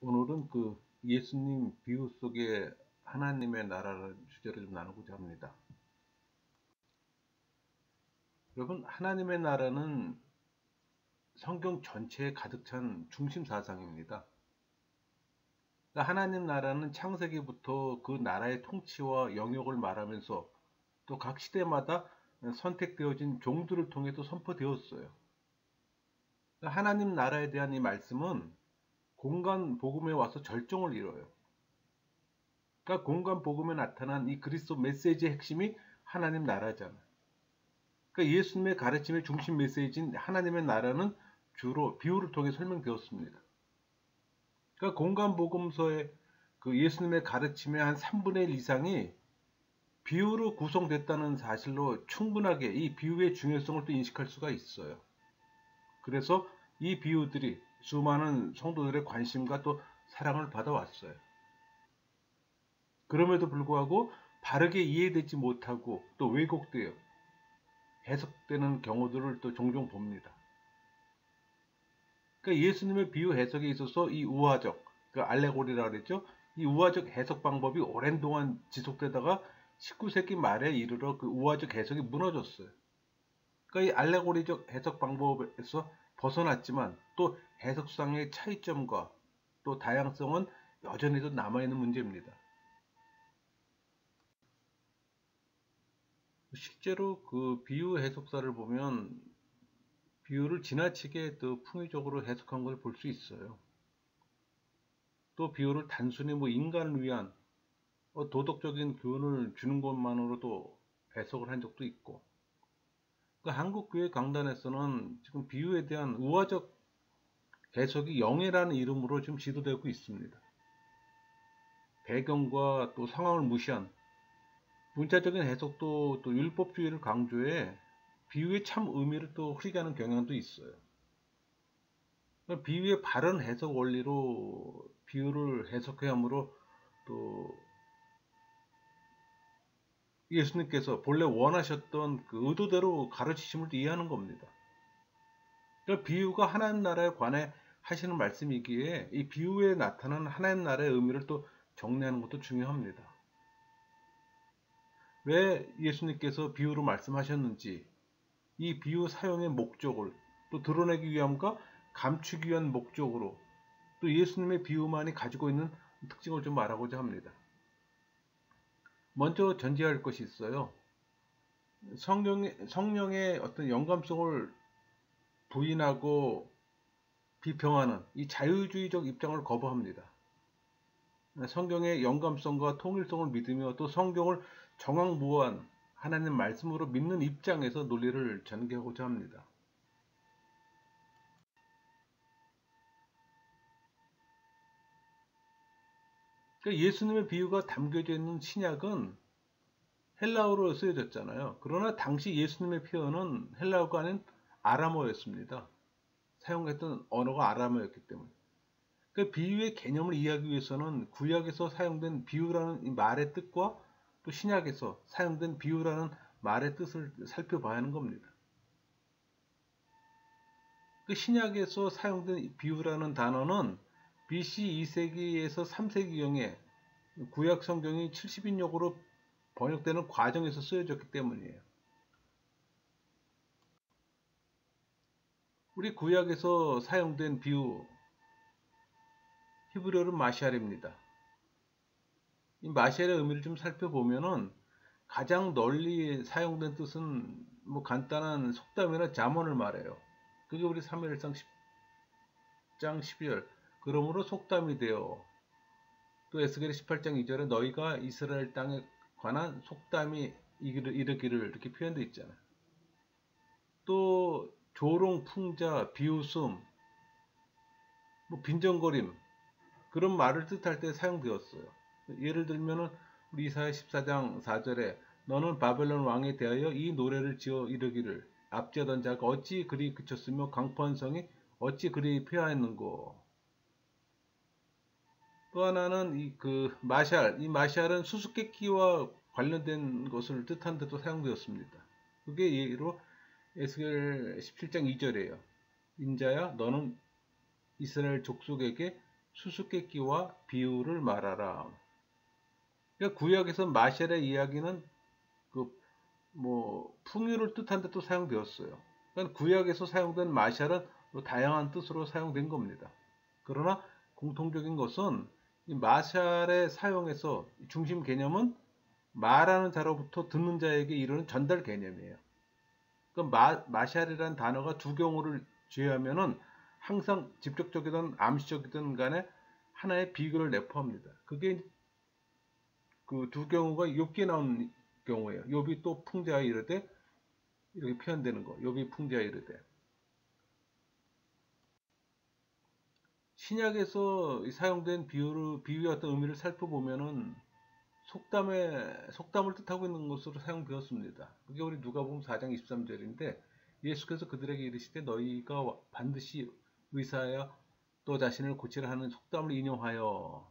오늘은 예수님 비유 속의 하나님의 나라라는 주제를 좀 나누고자 합니다. 여러분, 하나님의 나라는 성경 전체에 가득 찬 중심 사상입니다. 그러니까 하나님 나라는 창세기부터 그 나라의 통치와 영역을 말하면서 또 각 시대마다 선택되어진 종들을 통해 또 선포되었어요. 그러니까 하나님 나라에 대한 이 말씀은 공간 복음에 와서 절정을 이뤄요. 그러니까 공간 복음에 나타난 이 그리스도 메시지의 핵심이 하나님 나라잖아요. 그러니까 예수님의 가르침의 중심 메시지인 하나님의 나라는 주로 비유를 통해 설명되었습니다. 그러니까 공간 복음서의 예수님의 가르침의 한 3분의 1 이상이 비유로 구성됐다는 사실로 충분하게 이 비유의 중요성을 또 인식할 수가 있어요. 그래서 이 비유들이 수많은 성도들의 관심과 또 사랑을 받아왔어요. 그럼에도 불구하고 바르게 이해되지 못하고 또 왜곡되어 해석되는 경우들을 또 종종 봅니다. 그러니까 예수님의 비유 해석에 있어서 이 우화적, 알레고리라고 그랬죠. 이 우화적 해석 방법이 오랜 동안 지속되다가 19세기 말에 이르러 그 우화적 해석이 무너졌어요. 그러니까 이 알레고리적 해석 방법에서 벗어났지만 또 해석상의 차이점과 또 다양성은 여전히도 남아있는 문제입니다. 실제로 그 비유 해석사를 보면 비유를 지나치게 또 풍의적으로 해석한 걸 볼 수 있어요. 또 비유를 단순히 인간을 위한 도덕적인 교훈을 주는 것만으로도 해석을 한 적도 있고, 한국교회 강단에서는 지금 비유에 대한 우화적 해석이 영예라는 이름으로 지금 지도되고 있습니다. 배경과 또 상황을 무시한 문자적인 해석도 또 율법주의를 강조해 비유의 참 의미를 또 흐리게 하는 경향도 있어요. 비유의 바른 해석 원리로 비유를 해석해야 하므로 또 예수님께서 본래 원하셨던 그 의도대로 가르치심을 이해하는 겁니다. 그러니까 비유가 하나님 나라에 관해 하시는 말씀이기에 이 비유에 나타난 하나님 나라의 의미를 또 정리하는 것도 중요합니다. 왜 예수님께서 비유로 말씀하셨는지, 이 비유 사용의 목적을 또 드러내기 위함과 감추기 위한 목적으로 또 예수님의 비유만이 가지고 있는 특징을 좀 말하고자 합니다. 먼저 전제할 것이 있어요. 성령의 어떤 영감성을 부인하고 비평하는 이 자유주의적 입장을 거부합니다. 성경의 영감성과 통일성을 믿으며 또 성경을 정황무한 하나님 말씀으로 믿는 입장에서 논리를 전개하고자 합니다. 그러니까 예수님의 비유가 담겨져 있는 신약은 헬라어로 쓰여졌잖아요. 그러나 당시 예수님의 표현은 헬라어가 아닌 아람어였습니다. 사용했던 언어가 아람어였기 때문에. 그 비유의 개념을 이해하기 위해서는 구약에서 사용된 비유라는 이 말의 뜻과 또 신약에서 사용된 비유라는 말의 뜻을 살펴봐야 하는 겁니다. 그 신약에서 사용된 비유라는 단어는 BC 2세기에서 3세기경에 구약 성경이 70인역으로 번역되는 과정에서 쓰여졌기 때문이에요. 우리 구약에서 사용된 비유, 히브리어는 마샬입니다. 이 마샬의 의미를 좀 살펴보면은 가장 널리 사용된 뜻은 간단한 속담이나 잠언을 말해요. 그게 우리 사무엘상 10장 12절. 그러므로 속담이 되어, 또 에스겔 18장 2절에 너희가 이스라엘 땅에 관한 속담이 이르기를 이렇게 표현되어 있잖아요. 또 조롱, 풍자, 비웃음, 빈정거림, 그런 말을 뜻할 때 사용되었어요. 예를 들면은 우리 이사야 14장 4절에 너는 바벨론 왕에 대하여 이 노래를 지어 이르기를 압제하던 자가 어찌 그리 그쳤으며 강포한 성이 어찌 그리 폐하였는고. 또 하나는 이 마샬은 수수께끼와 관련된 것을 뜻한 데도 사용되었습니다. 그게 예로 에스겔 17장 2절이에요. 인자야 너는 이스라엘 족속에게 수수께끼와 비유를 말하라. 그러니까 구약에서 마샬의 이야기는 그 뭐 풍요를 뜻한 데 또 사용되었어요. 그러니까 구약에서 사용된 마샬은 뭐 다양한 뜻으로 사용된 겁니다. 그러나 공통적인 것은 이 마샬의 사용에서 중심 개념은 말하는 자로부터 듣는 자에게 이르는 전달 개념이에요. 그러니까 마샬이라는 단어가 두 경우를 제외하면은 항상 직접적이든 암시적이든 간에 하나의 비교를 내포합니다. 그게 그 두 경우가 욥기에 나온 경우예요. 욥이 또 풍자에 이르되 이렇게 표현되는 거. 욥이 풍자에 이르되. 신약에서 사용된 비유의 어떤 의미를 살펴보면은 속담을 뜻하고 있는 것으로 사용되었습니다. 그게 우리 누가복음 4장 23절인데 예수께서 그들에게 이르시되 너희가 반드시 의사하여 또 자신을 고치라 하는 속담을 인용하여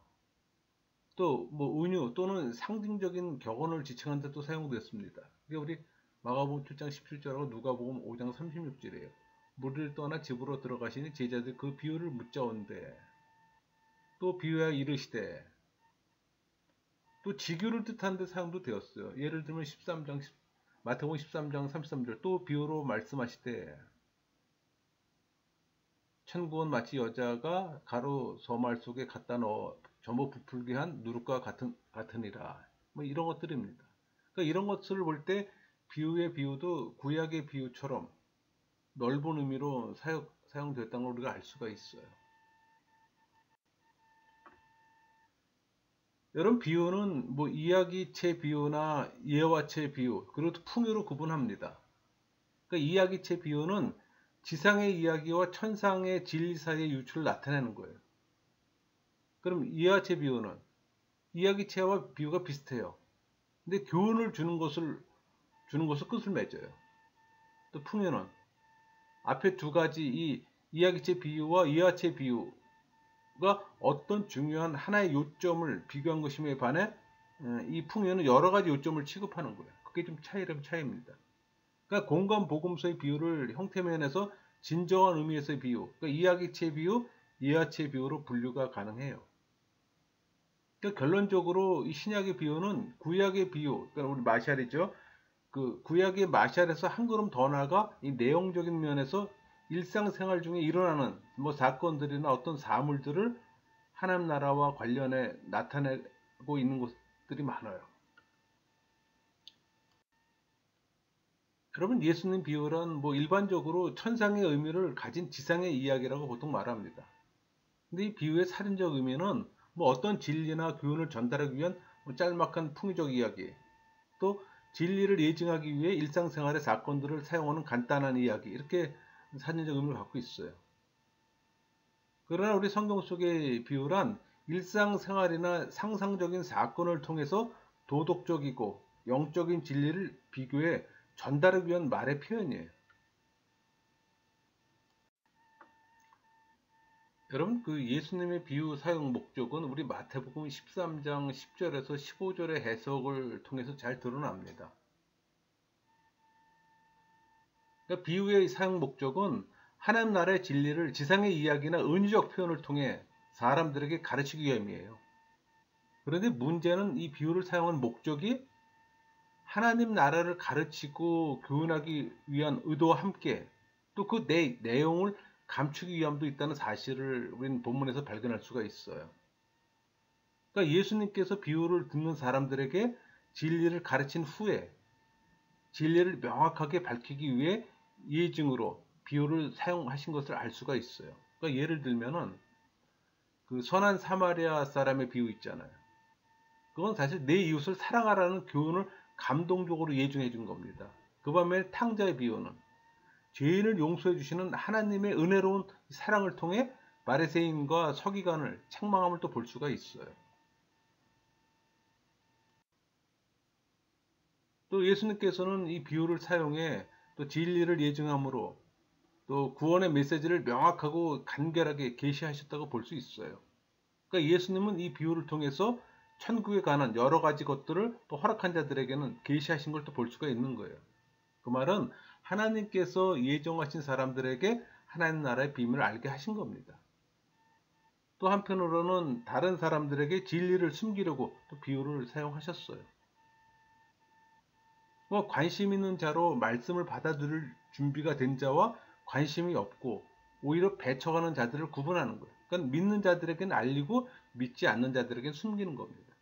또 뭐 은유 또는 상징적인 격언을 지칭하는 데도 사용되었습니다. 그게 우리 마가복음 7장 17절하고 누가복음 5장 36절이에요. 무리를 떠나 집으로 들어가시니 제자들 그 비유를 묻자온대. 또 비유하여 이르시되 또 지교를 뜻하는 데 사용도 되었어요. 예를 들면 마태복음 13장 33절 또 비유로 말씀하시되 천국은 마치 여자가 가루 서말 속에 갖다 넣어 전부 부풀게 한 누룩과 같으니라. 뭐 이런 것들입니다. 그러니까 이런 것을 볼 때 비유의 비유도 구약의 비유처럼 넓은 의미로 사용되었다는 걸 우리가 알 수가 있어요. 여러분 비유는 뭐 이야기체 비유나 예화체 비유 그리고 풍요로 구분합니다. 그러니까 이야기체 비유는 지상의 이야기와 천상의 진리 사이의 유출을 나타내는 거예요. 그럼 이야기체 비유는 이야기체와 비유가 비슷해요. 근데 교훈을 주는 것을 끝을 맺어요. 또 풍요는 앞에 두 가지 이 이야기체 비유와 이야기체 비유가 어떤 중요한 하나의 요점을 비교한 것임에 반해 이 풍요는 여러 가지 요점을 취급하는 거예요. 그게 좀 차이입니다. 그러니까 공간 복음서의 비유를 형태면에서 진정한 의미에서의 비유, 그러니까 이야기체 비유, 이야체 비유로 분류가 가능해요. 그러니까 결론적으로 이 신약의 비유는 구약의 비유, 그러니까 우리 마샬이죠. 그 구약의 마샬에서 한 걸음 더 나아가 이 내용적인 면에서 일상생활 중에 일어나는 뭐 사건들이나 어떤 사물들을 하나님 나라와 관련해 나타내고 있는 것들이 많아요. 여러분 예수님 비유란 뭐 일반적으로 천상의 의미를 가진 지상의 이야기라고 보통 말합니다. 근데 이 비유의 살인적 의미는 뭐 어떤 진리나 교훈을 전달하기 위한 뭐 짤막한 풍의적 이야기, 또 진리를 예증하기 위해 일상생활의 사건들을 사용하는 간단한 이야기, 이렇게 살인적 의미를 갖고 있어요. 그러나 우리 성경 속의 비유란 일상생활이나 상상적인 사건을 통해서 도덕적이고 영적인 진리를 비교해 전달하기 위한 말의 표현이에요. 여러분 그 예수님의 비유 사용 목적은 우리 마태복음 13장 10절에서 15절의 해석을 통해서 잘 드러납니다. 그러니까 비유의 사용 목적은 하나님 나라의 진리를 지상의 이야기나 은유적 표현을 통해 사람들에게 가르치기 위함이에요. 그런데 문제는 이 비유를 사용한 목적이 하나님 나라를 가르치고 교훈하기 위한 의도와 함께 또 그 내용을 감추기 위함도 있다는 사실을 우리는 본문에서 발견할 수가 있어요. 그러니까 예수님께서 비유를 듣는 사람들에게 진리를 가르친 후에 진리를 명확하게 밝히기 위해 예증으로 비유를 사용하신 것을 알 수가 있어요. 그러니까 예를 들면은 그 선한 사마리아 사람의 비유 있잖아요. 그건 사실 내 이웃을 사랑하라는 교훈을 감동적으로 예증해 준 겁니다. 그 반면에 탕자의 비유는 죄인을 용서해 주시는 하나님의 은혜로운 사랑을 통해 바리새인과 서기관을 책망함을 또 볼 수가 있어요. 또 예수님께서는 이 비유를 사용해 또 진리를 예증함으로 또 구원의 메시지를 명확하고 간결하게 계시하셨다고 볼 수 있어요. 그러니까 예수님은 이 비유를 통해서 천국에 관한 여러 가지 것들을 또 허락한 자들에게는 계시하신 걸 또 볼 수가 있는 거예요. 그 말은 하나님께서 예정하신 사람들에게 하나님 나라의 비밀을 알게 하신 겁니다. 또 한편으로는 다른 사람들에게 진리를 숨기려고 또 비유를 사용하셨어요. 관심 있는 자로 말씀을 받아들일 준비가 된 자와 관심이 없고 오히려 배척하는 자들을 구분하는 거예요. 그러니까 믿는 자들에게는 알리고 믿지 않는 자들에게는 숨기는 겁니다.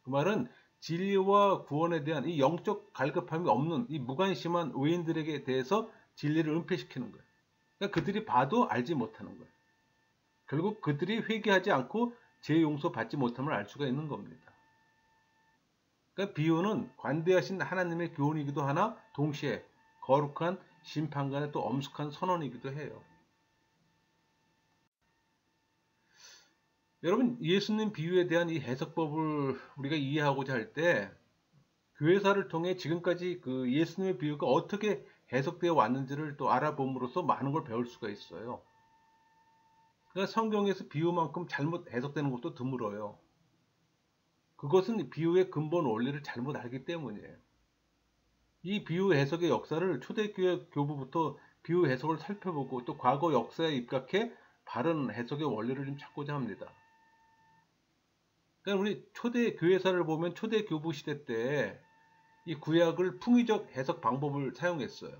그 말은 진리와 구원에 대한 이 영적 갈급함이 없는 이 무관심한 외인들에게 대해서 진리를 은폐시키는 거예요. 그러니까 그들이 봐도 알지 못하는 거예요. 결국 그들이 회개하지 않고 죄 용서 받지 못함을 알 수가 있는 겁니다. 그러니까 비유는 관대하신 하나님의 교훈이기도 하나 동시에 거룩한 심판관의 또 엄숙한 선언이기도 해요. 여러분, 예수님 비유에 대한 이 해석법을 우리가 이해하고자 할 때 교회사를 통해 지금까지 그 예수님의 비유가 어떻게 해석되어 왔는지를 또 알아봄으로써 많은 걸 배울 수가 있어요. 그러니까 성경에서 비유만큼 잘못 해석되는 것도 드물어요. 그것은 비유의 근본 원리를 잘못 알기 때문이에요. 이 비유 해석의 역사를 초대교회 교부부터 비유 해석을 살펴보고 또 과거 역사에 입각해 바른 해석의 원리를 좀 찾고자 합니다. 그러니까 우리 초대 교회사를 보면 초대 교부 시대 때 이 구약을 풍의적 해석 방법을 사용했어요.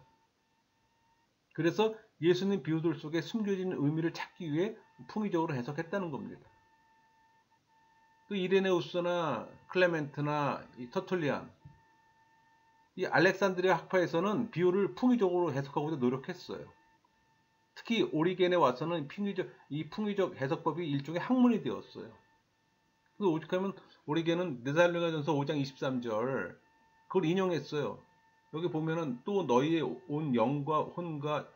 그래서 예수님 비유들 속에 숨겨진 의미를 찾기 위해 풍의적으로 해석했다는 겁니다. 또 이레네우스나 클레멘트나 이 터툴리안, 이 알렉산드리아 학파에서는 비유를 풍의적으로 해석하고자 노력했어요. 특히 오리겐에 와서는 이 풍의적 해석법이 일종의 학문이 되었어요. 오직하면 오리겐은 데살로니가전서 5장 23절 그걸 인용했어요. 여기 보면은 또 너희의 온 영과 혼과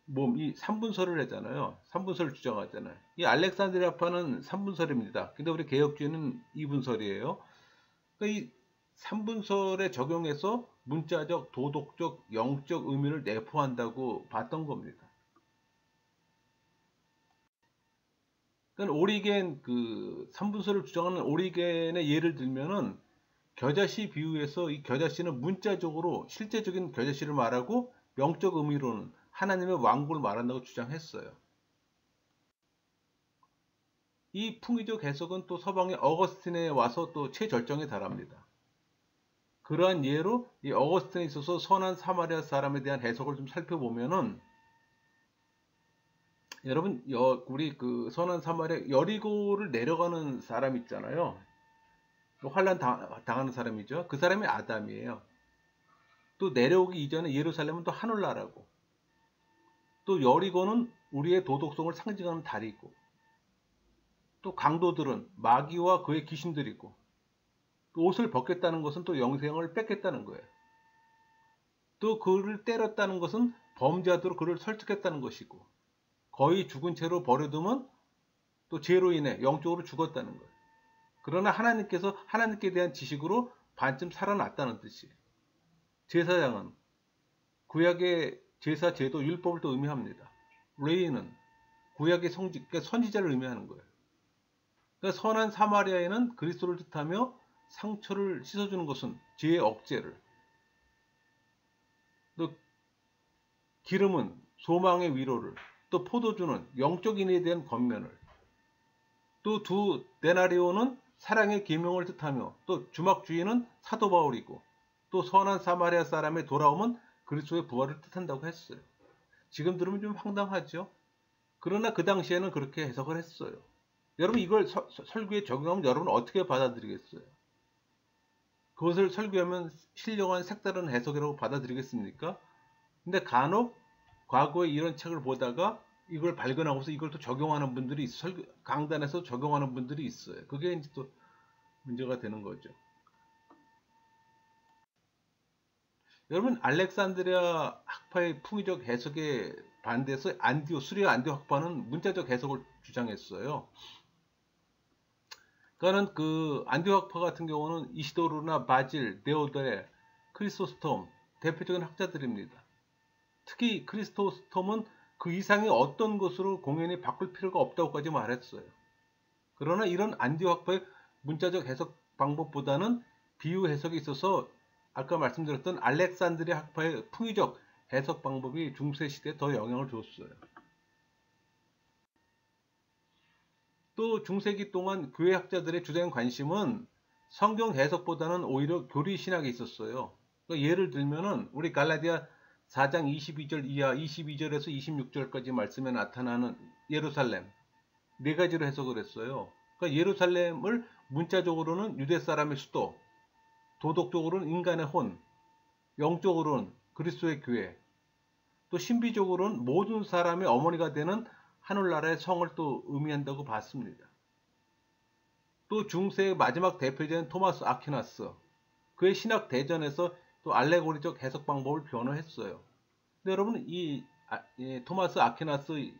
몸, 이 3분설을 하잖아요. 3분설을 주장하잖아요. 이 알렉산드리아파는 3분설입니다. 근데 우리 개혁주의는 2분설이에요. 그러니까 이 3분설에 적용해서 문자적, 도덕적, 영적 의미를 내포한다고 봤던 겁니다. 그러니까 오리겐 그 3분설을 주장하는 오리겐의 예를 들면은 겨자씨 비유에서 이 겨자씨는 문자적으로 실제적인 겨자씨를 말하고 영적 의미로는 하나님의 왕국을 말한다고 주장했어요. 이 풍의적 해석은 또 서방의 어거스틴에 와서 또 최절정에 달합니다. 그러한 예로 이 어거스틴에 있어서 선한 사마리아 사람에 대한 해석을 좀 살펴보면은 여러분 우리 그 선한 사마리아 여리고를 내려가는 사람 있잖아요. 환란 당하는 사람이죠. 그 사람이 아담이에요. 또 내려오기 이전에 예루살렘은 또 하늘나라고. 또 여리고는 우리의 도덕성을 상징하는 달이고. 또 강도들은 마귀와 그의 귀신들이고. 또 옷을 벗겼다는 것은 또 영생을 뺏겠다는 거예요. 또 그를 때렸다는 것은 범죄하도록 그를 설득했다는 것이고. 거의 죽은 채로 버려두면 또 죄로 인해 영적으로 죽었다는 거예요. 그러나 하나님께서 하나님께 대한 지식으로 반쯤 살아났다는 뜻이에요. 제사장은 구약의 제사 제도 율법을 또 의미합니다. 레위는 구약의 그러니까 선지자를 의미하는 거예요. 그러니까 선한 사마리아인은 그리스도를 뜻하며 상처를 씻어주는 것은 죄의 억제를, 또 기름은 소망의 위로를, 또 포도주는 영적 인에 대한 권면을, 또 두 데나리오는 사랑의 계명을 뜻하며 또 주막주의는 사도 바울이고 또 선한 사마리아 사람의 돌아옴은 그리스도의 부활을 뜻한다고 했어요. 지금 들으면 좀 황당하죠? 그러나 그 당시에는 그렇게 해석을 했어요. 여러분 이걸 설교에 적용하면 여러분 어떻게 받아들이겠어요? 그것을 설교하면 신령한 색다른 해석이라고 받아들이겠습니까? 근데 간혹 과거에 이런 책을 보다가 이걸 발견하고서 이걸 또 적용하는 분들이 있어요. 강단에서 적용하는 분들이 있어요. 그게 이제 또 문제가 되는 거죠. 여러분 알렉산드리아 학파의 풍의적 해석에 반대해서 수리아 안디오 학파는 문자적 해석을 주장했어요. 그러니까는 그 안디오 학파 같은 경우는 이시도르나 바질, 데오데, 크리소스톰 대표적인 학자들입니다. 특히 크리스토스톰은 그 이상의 어떤 것으로 공연히 바꿀 필요가 없다고까지 말했어요. 그러나 이런 안디오 학파의 문자적 해석 방법보다는 비유 해석에 있어서 아까 말씀드렸던 알렉산드리아 학파의 풍의적 해석 방법이 중세 시대에 더 영향을 줬어요. 또 중세기 동안 교회 학자들의 주된 관심은 성경 해석보다는 오히려 교리 신학에 있었어요. 그러니까 예를 들면은 우리 갈라디아 4장 22절 이하 22절에서 26절까지 말씀에 나타나는 예루살렘 네 가지로 해석을 했어요. 그러니까 예루살렘을 문자적으로는 유대 사람의 수도, 도덕적으로는 인간의 혼, 영적으로는 그리스도의 교회, 또 신비적으로는 모든 사람의 어머니가 되는 하늘나라의 성을 또 의미한다고 봤습니다. 또 중세의 마지막 대표자인 토마스 아퀴나스, 그의 신학 대전에서 또 알레고리적 해석 방법을 변호했어요. 근데 여러분 이 토마스 아퀴나스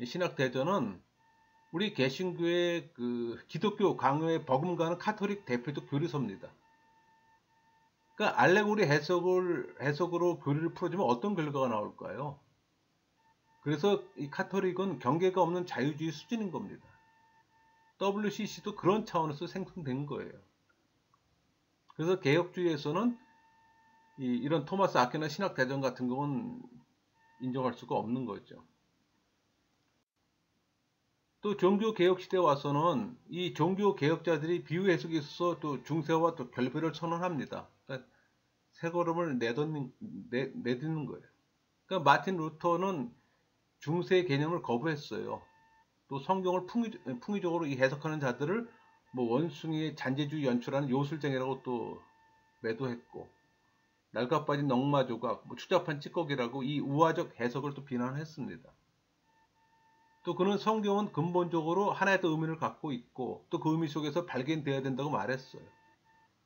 신학 대전은 우리 개신교의 그 기독교 강요에 버금가는 카톨릭 대표적 교리서입니다. 그러니까 알레고리 해석으로 교리를 풀어주면 어떤 결과가 나올까요? 그래서 이 카톨릭은 경계가 없는 자유주의 수준인 겁니다. WCC도 그런 차원에서 생성된 거예요. 그래서 개혁주의에서는 이런 토마스 아퀴나 신학 대전 같은 경우는 인정할 수가 없는 거죠. 또 종교개혁 시대에 와서는 이 종교개혁자들이 비유 해석에 있어서 또 중세와 또 결별을 선언합니다. 그러니까 새 걸음을 내딛는 거예요. 그러니까 마틴 루터는 중세의 개념을 거부했어요. 또 성경을 풍의적으로 해석하는 자들을 뭐 원숭이의 잔재주의 연출하는 요술쟁이라고 또 매도했고, 낡아빠진 넝마조각, 뭐 추잡한 찌꺼기라고 이 우화적 해석을 또 비난했습니다. 또 그는 성경은 근본적으로 하나의 또 의미를 갖고 있고 또 그 의미 속에서 발견되어야 된다고 말했어요.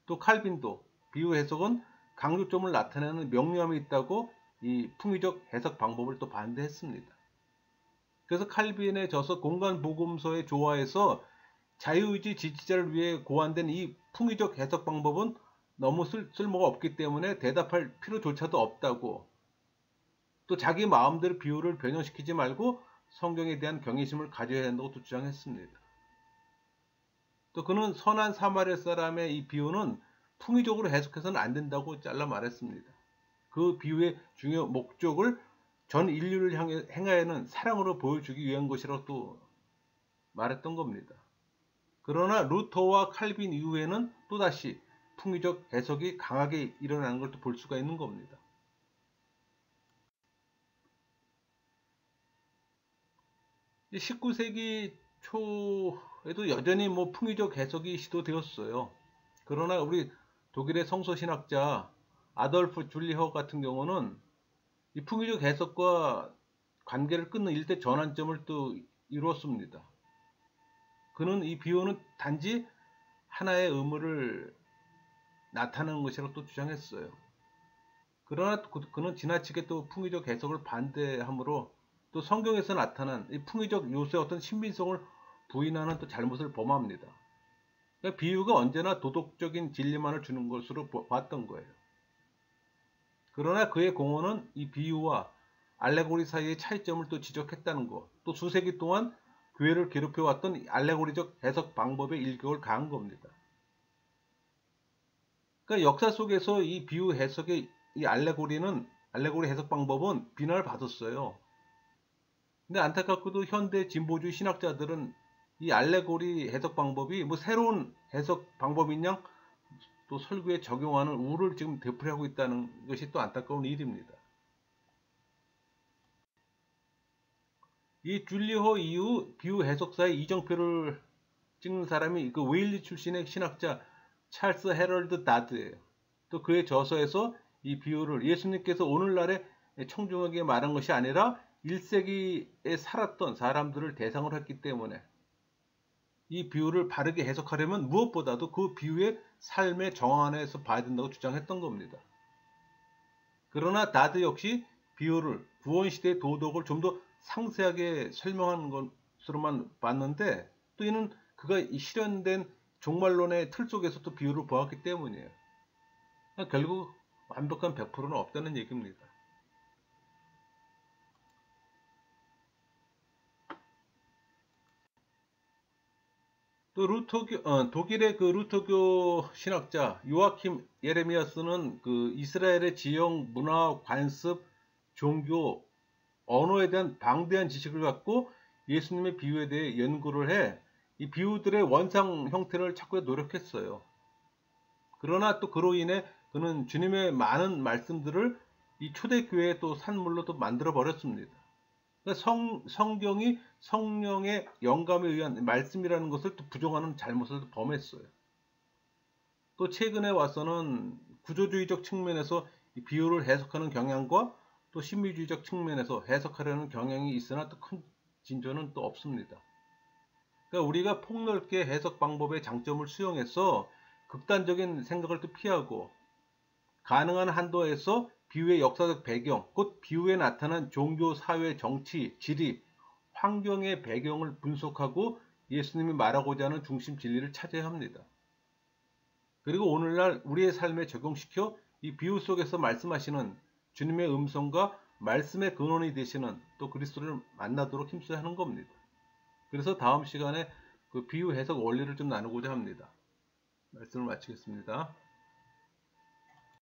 또 칼빈도 비유 해석은 강조점을 나타내는 명료함이 있다고 이 풍의적 해석 방법을 또 반대했습니다. 그래서 칼빈의 저서 공간복음서의 조화에서 자유의지 지지자를 위해 고안된 이 풍의적 해석 방법은 너무 쓸모가 없기 때문에 대답할 필요조차도 없다고, 또 자기 마음대로 비유를 변형시키지 말고 성경에 대한 경외심을 가져야 한다고 또 주장했습니다. 또 그는 선한 사마리아 사람의 이 비유는 풍의적으로 해석해서는 안 된다고 잘라 말했습니다. 그 비유의 중요 목적을 전 인류를 향해 행하는 사랑으로 보여주기 위한 것이라고 또 말했던 겁니다. 그러나 루터와 칼빈 이후에는 또다시 풍의적 해석이 강하게 일어나는 걸 또 볼 수가 있는 겁니다. 19세기 초에도 여전히 뭐 풍의적 해석이 시도되었어요. 그러나 우리 독일의 성서신학자 아돌프 줄리허 같은 경우는 이 풍의적 해석과 관계를 끊는 일대 전환점을 또 이루었습니다. 그는 이 비유는 단지 하나의 의무를 나타내는 것이라고 또 주장했어요. 그러나 그는 지나치게 또 풍의적 해석을 반대하므로 또 성경에서 나타난 이 풍의적 요소의 어떤 신빙성을 부인하는 또 잘못을 범합니다. 그러니까 비유가 언제나 도덕적인 진리만을 주는 것으로 봤던 거예요. 그러나 그의 공헌은 이 비유와 알레고리 사이의 차이점을 또 지적했다는 것, 또 수세기 동안 교회를 괴롭혀왔던 알레고리적 해석 방법의 일격을 가한 겁니다. 그러니까 역사 속에서 이 비유 해석의 이 알레고리 해석 방법은 비난을 받았어요. 근데 안타깝게도 현대 진보주의 신학자들은 이 알레고리 해석 방법이 뭐 새로운 해석 방법인 양 또 설교에 적용하는 우를 지금 되풀이하고 있다는 것이 또 안타까운 일입니다. 이 줄리허 이후 비유 해석사의 이정표를 찍는 사람이 그 웨일리 출신의 신학자 찰스 헤럴드 다드예요. 또 그의 저서에서 이 비유를 예수님께서 오늘날의 청중에게 말한 것이 아니라 1세기에 살았던 사람들을 대상으로 했기 때문에 이 비유를 바르게 해석하려면 무엇보다도 그 비유의 삶의 정황 안에서 봐야 된다고 주장했던 겁니다. 그러나 다드 역시 비유를 구원시대의 도덕을 좀 더 상세하게 설명한 것으로만 봤는데, 또 이는 그가 실현된 종말론의 틀 속에서 또 비유를 보았기 때문이에요. 결국 완벽한 100%는 없다는 얘기입니다. 또 독일의 그 루터교 신학자 요아킴 예레미야스는 그 이스라엘의 지형, 문화, 관습, 종교, 언어에 대한 방대한 지식을 갖고 예수님의 비유에 대해 연구를 해 이 비유들의 원상 형태를 찾고 노력했어요. 그러나 또 그로 인해 그는 주님의 많은 말씀들을 이 초대교회의 또 산물로 또 만들어 버렸습니다. 그러니까 성경이 성령의 영감에 의한 말씀이라는 것을 또 부정하는 잘못을 또 범했어요. 또 최근에 와서는 구조주의적 측면에서 이 비유를 해석하는 경향과 또 심리주의적 측면에서 해석하려는 경향이 있으나 또 큰 진전은 또 없습니다. 그러니까 우리가 폭넓게 해석 방법의 장점을 수용해서 극단적인 생각을 또 피하고 가능한 한도에서 비유의 역사적 배경, 곧 비유에 나타난 종교, 사회, 정치, 지리, 환경의 배경을 분석하고 예수님이 말하고자 하는 중심 진리를 찾아야 합니다. 그리고 오늘날 우리의 삶에 적용시켜 이 비유 속에서 말씀하시는 주님의 음성과 말씀의 근원이 되시는 또 그리스도를 만나도록 힘써야 하는 겁니다. 그래서 다음 시간에 그 비유 해석 원리를 좀 나누고자 합니다. 말씀을 마치겠습니다.